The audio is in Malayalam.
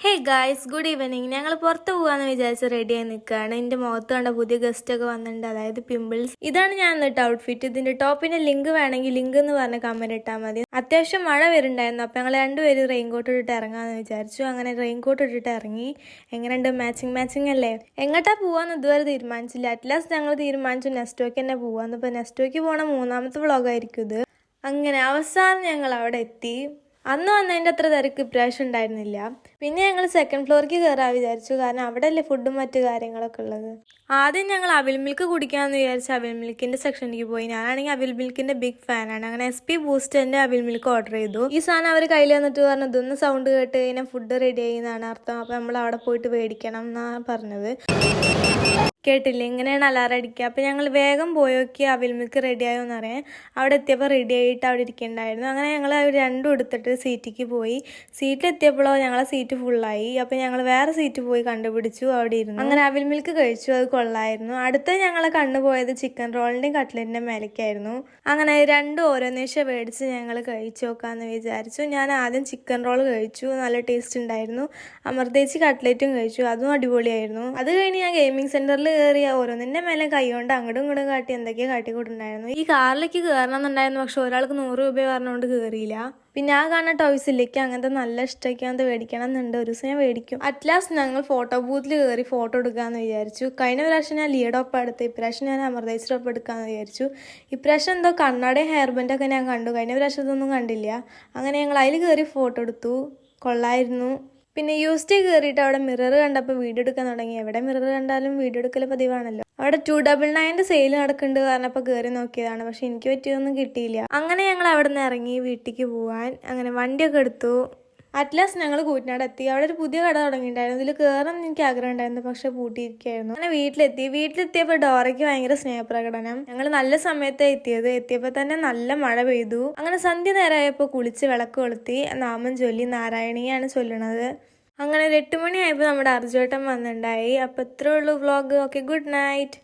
Hey guys, good evening. ഞങ്ങൾ പുറത്ത് പോകാമെന്ന് വിചാരിച്ച് റെഡിയായി നിൽക്കുകയാണ്. എൻ്റെ മുഖത്ത് കണ്ട പുതിയ ഗസ്റ്റ് ഒക്കെ വന്നിട്ടുണ്ട്, അതായത് പിമ്പിൾസ്. ഇതാണ് ഞാൻ എന്നിട്ട് ഔട്ട്ഫിറ്റ്. ഇതിൻ്റെ ടോപ്പിൻ്റെ ലിങ്ക് വേണമെങ്കിൽ ലിങ്ക് എന്ന് പറഞ്ഞ് കമൻറ്റ് ഇട്ടാൽ മതി. അത്യാവശ്യം മഴ വരുന്നുണ്ടായിരുന്നു, അപ്പോൾ ഞങ്ങൾ രണ്ടുപേരും റെയിൻകോട്ട് ഇട്ടിട്ട് ഇറങ്ങാമെന്ന് വിചാരിച്ചു. അങ്ങനെ റെയിൻകോട്ട് ഇട്ടിട്ട് ഇറങ്ങി. എങ്ങനെയുണ്ട്? മാച്ചിങ് അല്ലേ? എങ്ങോട്ടാ പോകാമെന്ന് ഇതുവരെ തീരുമാനിച്ചില്ല. അറ്റ്ലാസ്റ്റ് ഞങ്ങൾ തീരുമാനിച്ചു നെസ്റ്റോക്ക് തന്നെ പോകാമെന്ന്. ഇപ്പോൾ നെസ്റ്റോക്ക് പോകണ മൂന്നാമത്തെ വ്ളോഗായിരിക്കും ഇത്. അങ്ങനെ അവസാനം ഞങ്ങൾ അവിടെ എത്തി. അന്ന് വന്നതിൻ്റെ അത്ര തിരക്ക് ഇപ്രാവശ്യം ഉണ്ടായിരുന്നില്ല. പിന്നെ ഞങ്ങൾ സെക്കൻഡ് ഫ്ലോറിലേക്ക് കയറാൻ വിചാരിച്ചു, കാരണം അവിടെ അല്ലേ ഫുഡും മറ്റു കാര്യങ്ങളൊക്കെ ഉള്ളത്. ആദ്യം ഞങ്ങൾ അവിൽ മിൽക്ക് കുടിക്കാമെന്ന് വിചാരിച്ച് അവിൽ മിൽക്കിൻ്റെ സെക്ഷനിലേക്ക് പോയി. ഞാനാണെങ്കിൽ അവിൽ മിൽക്കിൻ്റെ ബിഗ് ഫാനാണ്. അങ്ങനെ SP ബൂസ്റ്ററിൻ്റെ അവിൽ മിൽക്ക് ഓർഡർ ചെയ്തു. ഈ സാധനം അവർ കയ്യിൽ വന്നിട്ട് പറഞ്ഞു, ഇതൊന്ന് സൗണ്ട് കേട്ട് കഴിഞ്ഞാൽ ഫുഡ് റെഡി ആയി എന്നാണ് അർത്ഥം. അപ്പോൾ നമ്മൾ അവിടെ പോയിട്ട് മേടിക്കണം എന്നാണ് പറഞ്ഞത്. കേട്ടില്ല, ഇങ്ങനെയാണ് അലാറം അടിക്കുക. അപ്പോൾ ഞങ്ങൾ വേഗം പോയി നോക്കി അവിൽ മിൽക്ക് റെഡി ആയോ എന്നറിയാൻ. അവിടെ എത്തിയപ്പോൾ റെഡി ആയിട്ട് അവിടെ ഇരിക്കുന്നുണ്ടായിരുന്നു. അങ്ങനെ ഞങ്ങൾ രണ്ടും എടുത്തിട്ട് സീറ്റിലേക്ക് പോയി. സീറ്റിലെത്തിയപ്പോഴോ ഞങ്ങളെ സീറ്റ് ഫുള്ളായി. അപ്പോൾ ഞങ്ങൾ വേറെ സീറ്റ് പോയി കണ്ടുപിടിച്ചു, അവിടെ ഇരുന്നു. അങ്ങനെ അവിൽ മിൽക്ക് കഴിച്ചു, അത് കൊള്ളായിരുന്നു. അടുത്ത ഞങ്ങളെ കണ്ടുപോയത് ചിക്കൻ റോളിൻ്റെയും കട്ട്ലറ്റിൻ്റെ മേലേക്കായിരുന്നു. അങ്ങനെ രണ്ടും ഓരോന്നേശം മേടിച്ച് ഞങ്ങൾ കഴിച്ചു നോക്കാമെന്ന് വിചാരിച്ചു. ഞാൻ ആദ്യം ചിക്കൻ റോൾ കഴിച്ചു, നല്ല ടേസ്റ്റ് ഉണ്ടായിരുന്നു. അമൃതേച്ചി കട്ട്ലറ്റും കഴിച്ചു, അതും അടിപൊളിയായിരുന്നു. അത് കഴിഞ്ഞ് ഞാൻ ഗെയിമിംഗ് സെൻറ്ററിൽ കയറിയ ഓരോന്നിൻ്റെ മേലെ കൈ കൊണ്ട് അങ്ങോട്ടും ഇങ്ങോട്ടും കാട്ടി എന്തൊക്കെയോ കാട്ടിക്കൂട്ടുണ്ടായിരുന്നു. ഈ കാറിലേക്ക് കയറണം എന്നുണ്ടായിരുന്നു, പക്ഷെ ഒരാൾക്ക് 100 രൂപ പറഞ്ഞുകൊണ്ട് കയറിയില്ല. പിന്നെ ആ കാണുന്ന ടോയ്സിലേക്ക് അങ്ങനത്തെ നല്ല ഇഷ്ടമൊക്കെ മേടിക്കണം എന്നുണ്ട്. ഒരു ദിവസം ഞാൻ മേടിക്കും. അറ്റ്ലാസ്റ്റ് ഞങ്ങൾ ഫോട്ടോ ബൂത്തിൽ കയറി ഫോട്ടോ എടുക്കാമെന്ന് വിചാരിച്ചു. കഴിഞ്ഞ പ്രാവശ്യം ഞാൻ ലിയഡോപ്പം എടുത്ത്, ഇപ്രാവശ്യം ഞാൻ അമൃതേശ്വരൊപ്പം എടുക്കാമെന്ന് വിചാരിച്ചു. ഇപ്രാവശ്യം എന്തോ കണ്ണടയും ഹെയർ ബൻഡൊക്കെ ഞാൻ കണ്ടു, കഴിഞ്ഞ പ്രാവശ്യം ഇതൊന്നും കണ്ടില്ല. അങ്ങനെ ഞങ്ങൾ അതിൽ കയറി ഫോട്ടോ എടുത്തു, കൊള്ളായിരുന്നു. പിന്നെ യൂസ്റ്റി കയറിയിട്ട് അവിടെ മിറർ കണ്ടപ്പോൾ വീഡിയോ എടുക്കാൻ തുടങ്ങി. എവിടെ മിറർ കണ്ടാലും വീഡിയോ എടുക്കൽ പതിവാണല്ലോ. അവിടെ 299 സെയിൽ നടക്കുന്നുണ്ട് പറഞ്ഞപ്പോൾ കയറി നോക്കിയതാണ്, പക്ഷെ എനിക്ക് പറ്റിയതൊന്നും കിട്ടിയില്ല. അങ്ങനെ ഞങ്ങൾ അവിടെ നിന്ന് ഇറങ്ങി വീട്ടിലേക്ക് പോവാൻ. അങ്ങനെ വണ്ടിയൊക്കെ എടുത്തു. അറ്റ്ലാസ്റ്റ് ഞങ്ങൾ കൂറ്റനാട് എത്തി. അവിടെ ഒരു പുതിയ കട തുടങ്ങിയിട്ടുണ്ടായിരുന്നു. ഇതിൽ കയറാൻ എനിക്ക് ആഗ്രഹം ഉണ്ടായിരുന്നു, പക്ഷെ പൂട്ടിയിരിക്കുകയായിരുന്നു. അങ്ങനെ വീട്ടിലെത്തിയപ്പോൾ ഡോറയ്ക്ക് ഭയങ്കര സ്നേഹപ്രകടനം. ഞങ്ങൾ നല്ല സമയത്ത് എത്തിയപ്പോൾ തന്നെ നല്ല മഴ പെയ്തു. അങ്ങനെ സന്ധ്യ നേരമായപ്പോൾ കുളിച്ച് വിളക്ക് കൊളുത്തി നാമം ചൊല്ലി നാരായണീയാണ് ചൊല്ലണത്. അങ്ങനെ ഒരു 8 മണിയായപ്പോൾ നമ്മുടെ അർജുവേട്ടൻ വന്നിട്ടുണ്ടായി. അപ്പോൾ ഇത്രേ ഉള്ളൂ വ്ളോഗ്. Okay, good night.